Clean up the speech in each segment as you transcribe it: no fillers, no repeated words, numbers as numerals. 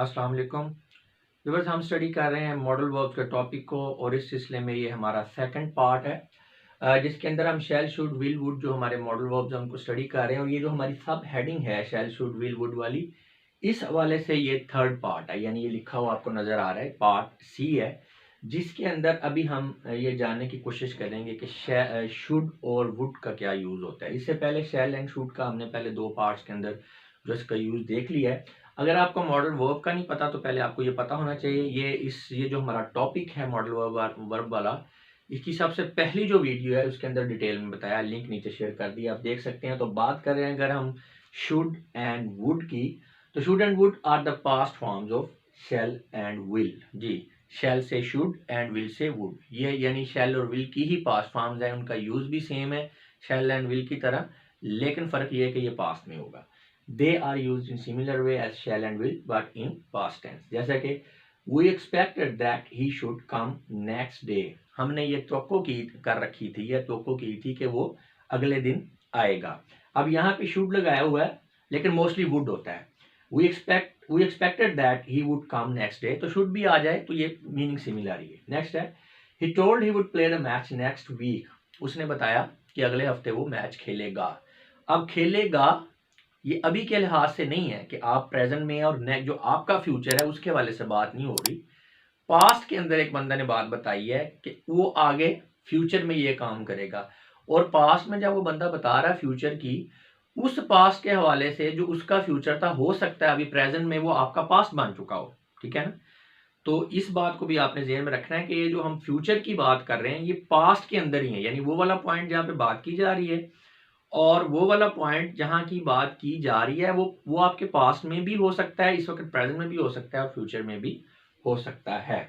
अस्सलाम वालेकुम व्यूअर्स, हम स्टडी कर रहे हैं मॉडल वर्ब के टॉपिक को और इस सिलसिले में ये हमारा सेकंड पार्ट है जिसके अंदर हम शैल शुड विल वुड जो हमारे मॉडल वर्ब्स हैं उनको स्टडी कर रहे हैं। और ये जो हमारी सब हेडिंग है शैल शुड विल वुड वाली, इस हवाले से ये थर्ड पार्ट है, यानी ये लिखा हुआ आपको नज़र आ रहा है पार्ट सी है, जिसके अंदर अभी हम ये जानने की कोशिश करेंगे कि शुड और वुड का क्या यूज़ होता है। इससे पहले शैल एंड शुड का हमने पहले दो पार्ट्स के अंदर जो इसका यूज़ देख लिया है। अगर आपको मॉडल वर्ब का नहीं पता तो पहले आपको ये पता होना चाहिए ये जो हमारा टॉपिक है मॉडल वर्ब वाला, इसकी सबसे पहली जो वीडियो है उसके अंदर डिटेल में बताया, लिंक नीचे शेयर कर दिया, आप देख सकते हैं। तो बात कर रहे हैं अगर हम शुड एंड वुड की, तो should and would are the past forms of shall and will. जी, शैल से शुड एंड विल से वुड, ये यानी शैल और विल की ही पास्ट फॉर्म्स हैं, उनका यूज भी सेम है शैल एंड विल की तरह, लेकिन फर्क ये है कि ये पास्ट में होगा। They are used in similar way as shall and will, but in past tense. जैसा कि we expected that he should come next day. हमने ये तवक्को की कर रखी थी, ये तवक्को की थी कि वो अगले दिन आएगा। अब यहाँ पे should लगाया हुआ है, लेकिन mostly would होता है। We expected that he would come next day, तो should भी आ जाए तो ये meaning similar ही है। Next है, he told he would play the match next week. उसने बताया कि अगले हफ्ते वो मैच खेलेगा। अब खेलेगा ये अभी के लिहाज से नहीं है कि आप प्रेजेंट में और नेक्स्ट जो आपका फ्यूचर है उसके वाले से बात नहीं हो रही। पास्ट के अंदर एक बंदा ने बात बताई है कि वो आगे फ्यूचर में ये काम करेगा, और पास्ट में जब वो बंदा बता रहा है फ्यूचर की, उस पास्ट के हवाले से जो उसका फ्यूचर था, हो सकता है अभी प्रेजेंट में वो आपका पास्ट बन चुका हो, ठीक है ना। तो इस बात को भी आपने ज़हन में रखना है कि ये जो हम फ्यूचर की बात कर रहे हैं ये पास्ट के अंदर ही है, यानी वो वाला पॉइंट जहाँ पे बात की जा रही है और वो वाला पॉइंट जहां की बात की जा रही है वो आपके पास्ट में भी हो सकता है, इस वक्त प्रेजेंट में भी हो सकता है और फ्यूचर में भी हो सकता है।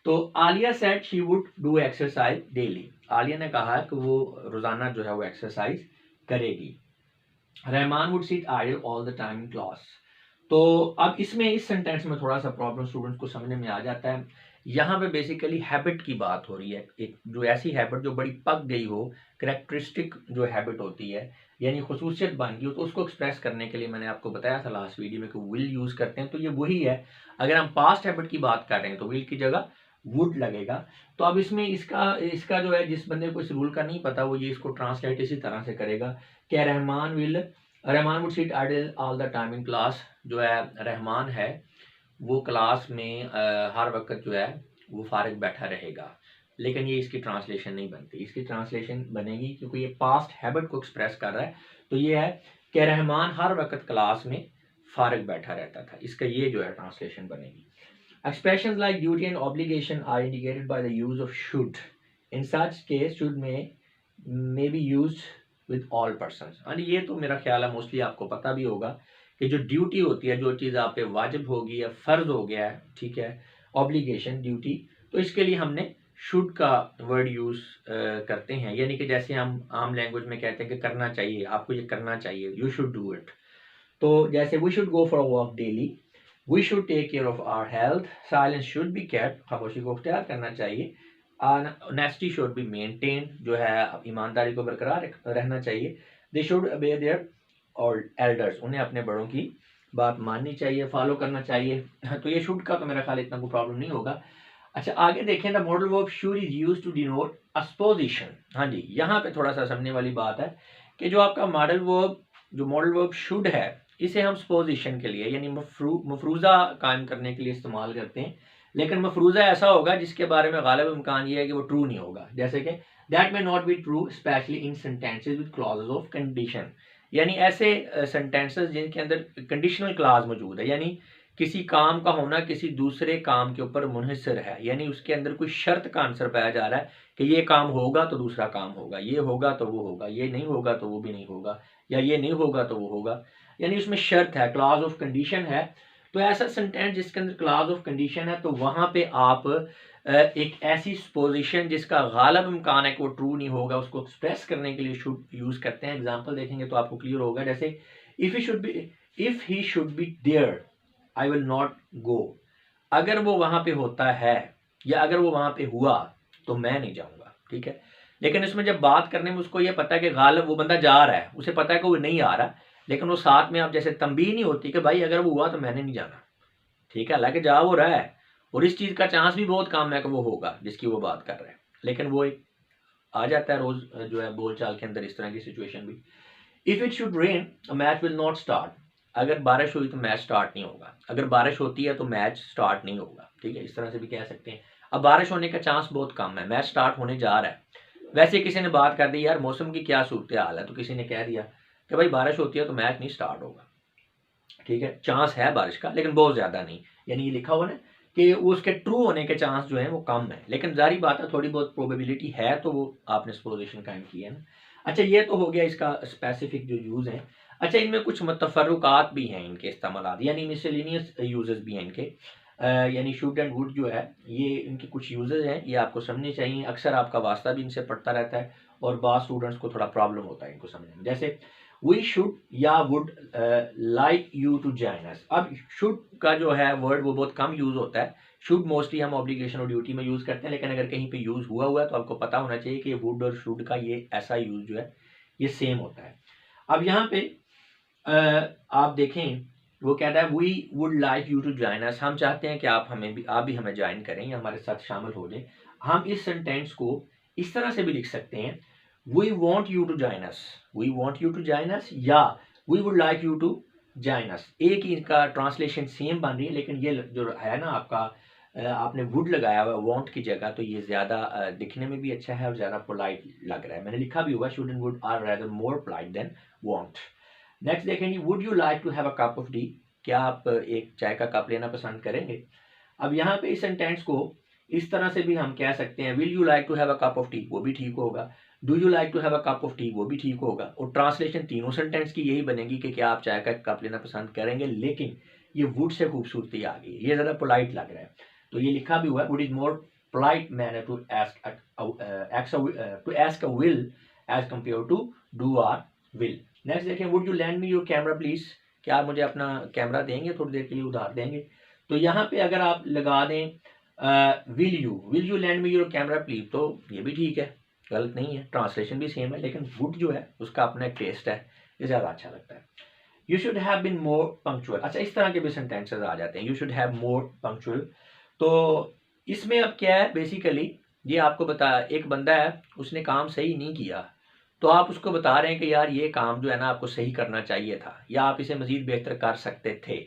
तो Alia said she would do exercise daily. Alia ने कहा कि वो रोजाना जो है वो एक्सरसाइज करेगी। Rahman would sit idle all the time in class. तो अब इसमें इस सेंटेंस में थोड़ा सा प्रॉब्लम स्टूडेंट्स को समझने में आ जाता है। यहाँ पे बेसिकली हैबिट की बात हो रही है, एक जो ऐसी हैबिट जो बड़ी पक गई हो, करेक्टरिस्टिक जो हैबिट होती है, यानी खसूसियत बन गई हो, तो उसको एक्सप्रेस करने के लिए मैंने आपको बताया था लास्ट वीडियो में कि विल यूज़ करते हैं, तो ये वही है। अगर हम पास्ट हैबिट की बात कर रहे हैं तो विल की जगह वुड लगेगा। तो अब इसमें इसका इसका जो है, जिस बंदे को इस रूल का नहीं पता वो ये इसको ट्रांसलेट इसी तरह से करेगा कि Rahman would sit idle all the time in class. जो है रहमान है वो क्लास में हर वक्त जो है वो फारिग बैठा रहेगा, लेकिन ये इसकी ट्रांसलेशन नहीं बनती। इसकी ट्रांसलेशन बनेगी क्योंकि ये पास्ट हैबिट को एक्सप्रेस कर रहा है, तो ये है कि रहमान हर वक्त क्लास में फारिग बैठा रहता था, इसका ये जो है ट्रांसलेशन बनेगी। Expressions like duty and obligation are indicated by the use of should. In such case, should may be used with all persons. और ये तो मेरा ख्याल है मोस्टली आपको पता भी होगा कि जो ड्यूटी होती है, जो चीज़ आप पे वाजिब होगी या फ़र्ज हो गया है, ठीक है, ऑब्लिगेशन ड्यूटी, तो इसके लिए हमने शुड का वर्ड यूज़ करते हैं, यानी कि जैसे हम आम लैंग्वेज में कहते हैं कि करना चाहिए, आपको ये करना चाहिए, यू शुड डू इट। तो जैसे we should go for a walk daily, we should take care of our health, silence should be kept, खामोशी को अख्तियार करना चाहिए, ऑनेस्टी शुड बी मेंटेन, जो है ईमानदारी को बरकरार रहना चाहिए, दे शुड ओबे देयर और एल्डर्स, उन्हें अपने बड़ों की बात माननी चाहिए, फॉलो करना चाहिए। तो ये शुड का तो मेरा ख्याल इतना कोई प्रॉब्लम नहीं होगा। अच्छा, आगे देखें, the modal verb should is used to denote opposition. हाँ जी, यहाँ पे थोड़ा सा समझने वाली बात है कि जो आपका मॉडल वर्ब शुड है, इसे हम सपोजिशन के लिए यानी मफरूज़ा कायम करने के लिए इस्तेमाल करते हैं, लेकिन मफरूज़ा ऐसा होगा जिसके बारे में गालिब इम्कान ये है कि वो ट्रू नहीं होगा। जैसे कि that may not be true specially in sentences with clauses of condition, यानी ऐसे सेंटेंसेस जिनके अंदर कंडीशनल क्लाज मौजूद है, यानी किसी काम का होना किसी दूसरे काम के ऊपर मुनहसर है, यानी उसके अंदर कोई शर्त का आंसर पाया जा रहा है कि ये काम होगा तो दूसरा काम होगा, ये होगा तो वो होगा, ये नहीं होगा तो वो भी नहीं होगा, या ये नहीं होगा तो वो होगा, यानी उसमें शर्त है, क्लाज ऑफ कंडीशन है। तो ऐसा सेंटेंस जिसके अंदर क्लाज ऑफ कंडीशन है, तो वहाँ पे आप एक ऐसी सपोजिशन जिसका गालिब इम्कान है कि वो ट्रू नहीं होगा, उसको एक्सप्रेस करने के लिए शुड यूज़ करते हैं। एग्जाम्पल देखेंगे तो आपको क्लियर होगा। जैसे if he should be there I will not go, अगर वो वहाँ पे होता है या अगर वो वहाँ पे हुआ तो मैं नहीं जाऊँगा, ठीक है। लेकिन इसमें जब बात करने में उसको ये पता है कि गालिब वो बंदा जा रहा है, उसे पता है कि वो नहीं आ रहा, लेकिन वो साथ में आप जैसे तंबीह नहीं होती कि भाई अगर वो हुआ तो मैंने नहीं जाना, ठीक है, हालांकि जा वो रहा है और इस चीज़ का चांस भी बहुत कम है कि वो होगा जिसकी वो बात कर रहे हैं, लेकिन वो एक आ जाता है रोज जो है बोल चाल के अंदर इस तरह की सिचुएशन भी। If it should rain match will not start, अगर बारिश हुई तो मैच स्टार्ट नहीं होगा, अगर बारिश होती है तो मैच स्टार्ट नहीं होगा। ठीक है, इस तरह से भी कह सकते हैं। अब बारिश होने का चांस बहुत कम है, मैच स्टार्ट होने जा रहा है। वैसे किसी ने बात कर दी यार मौसम की क्या सूरत हाल है, तो किसी ने कह दिया कि भाई बारिश होती है तो मैच नहीं स्टार्ट होगा। ठीक है, चांस है बारिश का लेकिन बहुत ज़्यादा नहीं, यानी ये लिखा हुआ ना कि उसके ट्रू होने के चांस जो है वो कम है, लेकिन जारी बात है थोड़ी बहुत प्रोबेबिलिटी है, तो वो आपने सपोजिशन कायम की है ना। अच्छा, ये तो हो गया इसका स्पेसिफिक जो यूज़ है। अच्छा, इनमें कुछ मतफरुकात भी हैं इनके इस्तेमाल, यानी मिसलिनियस यूजेस भी हैं इनके। यानी शुड एंड वुड जो है ये इनके कुछ यूजेस हैं, ये आपको समझने चाहिए। अक्सर आपका वास्ता भी इनसे पड़ता रहता है और बाद स्टूडेंट्स को थोड़ा प्रॉब्लम होता है इनको समझने में। जैसे वी शुड या would like you to join us. अब शुड का जो है वर्ड वो बहुत कम यूज होता है। शुड मोस्टली हम ऑब्लिगेशन और ड्यूटी में यूज करते हैं, लेकिन अगर कहीं पे यूज हुआ है तो आपको पता होना चाहिए कि वुड और शुड का ये ऐसा यूज जो है ये सेम होता है। अब यहाँ पे आप देखें वो कहता है we would like you to join us, हम चाहते हैं कि आप भी हमें ज्वाइन करें या हमारे साथ शामिल हो जाएं। हम इस सेंटेंस को इस तरह से भी लिख सकते हैं, we want you to join us, we want you to join us, या we would like you to join us. एक ही इनका ट्रांसलेशन सेम बन रही है, लेकिन ये जो है ना आपका आपने वुड लगाया हुआ वॉन्ट की जगह, तो ये ज़्यादा दिखने में भी अच्छा है और ज़्यादा पोलाइट लग रहा है। मैंने लिखा भी हुआ should and would are rather more polite than want. Next देखेंगे, would you like to have a cup of tea, क्या आप एक चाय का कप लेना पसंद करेंगे। अब यहाँ पे इस सेंटेंस को इस तरह से भी हम कह सकते हैं, will you like to have a cup of tea, वो भी ठीक होगा। Do you like to have a cup of tea, वो भी ठीक होगा। और ट्रांसलेशन तीनों सेंटेंस की यही बनेगी कि क्या आप चाय का कप लेना पसंद करेंगे, लेकिन ये वुड से खूबसूरती आ गई, ये ज़्यादा पोलाइट लग रहा है, तो ये लिखा भी हुआ है, would is more polite manner to ask a will as compare to do or will. Next देखें, would you lend me your camera please, क्या आप मुझे अपना कैमरा देंगे, थोड़ी देर के लिए उधार देंगे। तो यहाँ पे अगर आप लगा दें will you lend me your camera please, तो ये भी ठीक है, गलत नहीं है, ट्रांसलेशन भी सेम है, लेकिन वुड जो है उसका अपना एक टेस्ट है, ये ज़्यादा अच्छा लगता है। You should have been more punctual, अच्छा इस तरह के भी सेंटेंसेस आ जाते हैं, you should have more punctual. तो इसमें अब क्या है बेसिकली, ये आपको बता, एक बंदा है उसने काम सही नहीं किया, तो आप उसको बता रहे हैं कि यार ये काम जो है ना आपको सही करना चाहिए था, या आप इसे मजीद बेहतर कर सकते थे,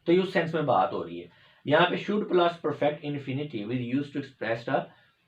तो ये उस सेंस में बात हो रही है। यहाँ पे should plus perfect infinitive is used to express a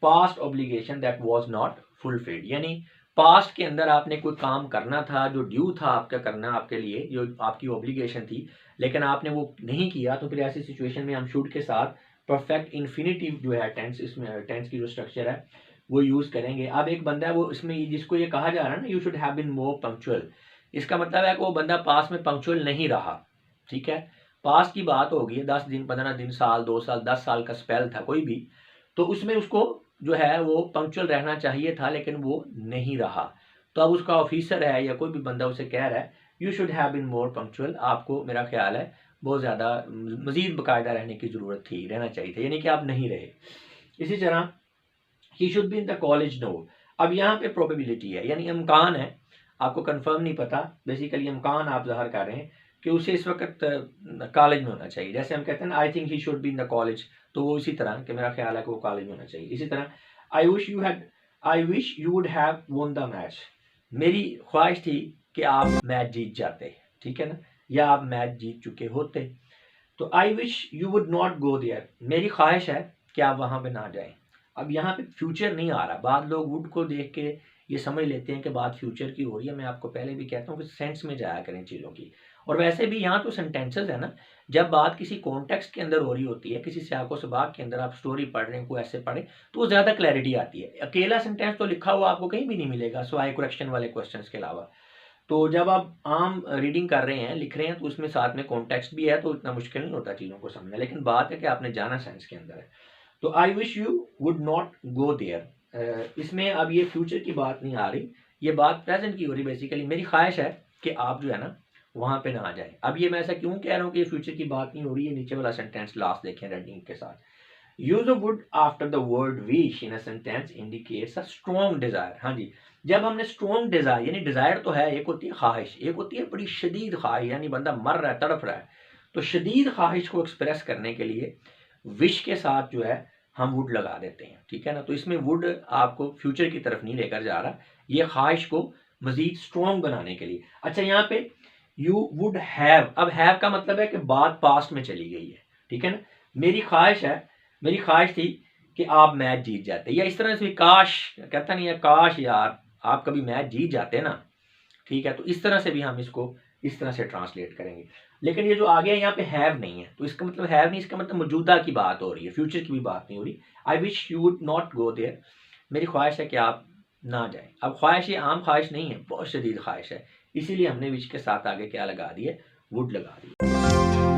past obligation that was not fulfilled, यानी पास्ट के अंदर आपने कोई काम करना था जो ड्यू था आपका करना, आपके लिए जो आपकी ऑब्लिगेशन थी, लेकिन आपने वो नहीं किया, तो फिर ऐसी सिचुएशन में हम शुड के साथ परफेक्ट इन्फिनिटिव जो है टेंस, इसमें टेंस की जो स्ट्रक्चर है वो यूज करेंगे। अब एक बंदा है वो इसमें जिसको ये कहा जा रहा है ना, you should have been more punctual, इसका मतलब है कि वो बंदा पास में पंक्चुअल नहीं रहा। ठीक है, पास की बात होगी, 10 दिन 15 दिन साल 2 साल 10 साल का स्पेल था कोई भी, तो उसमें उसको जो है वो पंक्चुअल रहना चाहिए था, लेकिन वो नहीं रहा। तो अब उसका ऑफिसर है या कोई भी बंदा उसे कह रहा है you should have been more punctual, आपको मेरा ख्याल है बहुत ज़्यादा मजीद बाकायदा रहने की ज़रूरत थी, रहना चाहिए था, यानी कि आप नहीं रहे। इसी तरह he should be in the college no, अब यहाँ पे प्रोबेबिलिटी है, यानी इम्कान है, आपको कंफर्म नहीं पता, बेसिकली इम्कान आप ज़ाहिर कर रहे हैं कि उसे इस वक्त कॉलेज में होना चाहिए। जैसे हम कहते हैं ना I think he should be in the college, तो वो इसी तरह कि मेरा ख्याल है कि वो कॉलेज में होना चाहिए। इसी तरह आई wish you would have won the match, मेरी ख्वाहिश थी कि आप मैच जीत जाते, ठीक है ना, या आप मैच जीत चुके होते। तो I wish you would not go there, मेरी ख्वाहिश है कि आप वहाँ पे ना जाएं। अब यहाँ पे फ्यूचर नहीं आ रहा, बाद लोग वुड को देख के ये समझ लेते हैं कि बात फ्यूचर की हो रही है। मैं आपको पहले भी कहता हूँ कि सेंस में जाया करें चीज़ों की। और वैसे भी यहाँ तो सेंटेंसेस है ना, जब बात किसी कॉन्टेक्स्ट के अंदर हो रही होती है, किसी सियाको सबाक के अंदर आप स्टोरी पढ़ रहे हैं, कोई ऐसे पढ़े, तो वो ज़्यादा क्लैरिटी आती है। अकेला सेंटेंस तो लिखा हुआ आपको कहीं भी नहीं मिलेगा स्वाय करेक्शन वाले क्वेश्चन के अलावा। तो जब आप आम रीडिंग कर रहे हैं, लिख रहे हैं, तो उसमें साथ में कॉन्टेक्स्ट भी है, तो इतना मुश्किल नहीं होता चीज़ों को समझना, लेकिन बात है कि आपने जाना साइंस के अंदर है। तो I wish you would not go there, इसमें अब ये फ्यूचर की बात नहीं आ रही, ये बात प्रेजेंट की हो रही। बेसिकली मेरी ख्वाहिश है कि आप जो है ना वहाँ पे ना आ जाए। अब ये मैं ऐसा क्यों कह रहा हूँ कि ये फ्यूचर की बात नहीं हो रही है, नीचे वाला सेंटेंस लास्ट देखें रेडिंग के साथ, use of would after the word wish in a sentence indicates a strong Dzire. हाँ जी, जब हमने स्ट्रॉन्ग डिजायर, यानी डिजायर तो है, एक होती है ख्वाहिश, एक होती है बड़ी शदीद ख्वाहिश, यानी बंदा मर रहा है तड़प रहा है, तो शदीद ख्वाहिश को एक्सप्रेस करने के लिए विश के साथ जो है हम वुड लगा देते हैं, ठीक है ना। तो इसमें वुड आपको फ्यूचर की तरफ नहीं लेकर जा रहा, ये ख्वाहिश को मजीद स्ट्रॉन्ग बनाने के लिए। अच्छा, यहाँ पे यू वुड हैव, अब हैव का मतलब है कि बात पास्ट में चली गई है, ठीक है ना। मेरी ख्वाहिश है, मेरी ख्वाहिश थी कि आप मैच जीत जाते, या इस तरह से काश, कहता नहीं है काश यार आप कभी मैच जीत जाते ना, ठीक है। तो इस तरह से भी हम इसको इस तरह से ट्रांसलेट करेंगे। लेकिन ये जो आगे है यहाँ पे हैव नहीं है, तो इसका मतलब हैव नहीं, इसका मतलब मौजूदा की बात हो रही है, फ्यूचर की भी बात नहीं हो रही। I wish you would not go there, मेरी ख्वाहिश है कि आप ना जाए। अब ख्वाहिश ये आम ख्वाहिश नहीं है, बहुत शदीद ख्वाहिश है, इसीलिए हमने विश के साथ आगे क्या लगा दिए, वुड लगा दिए।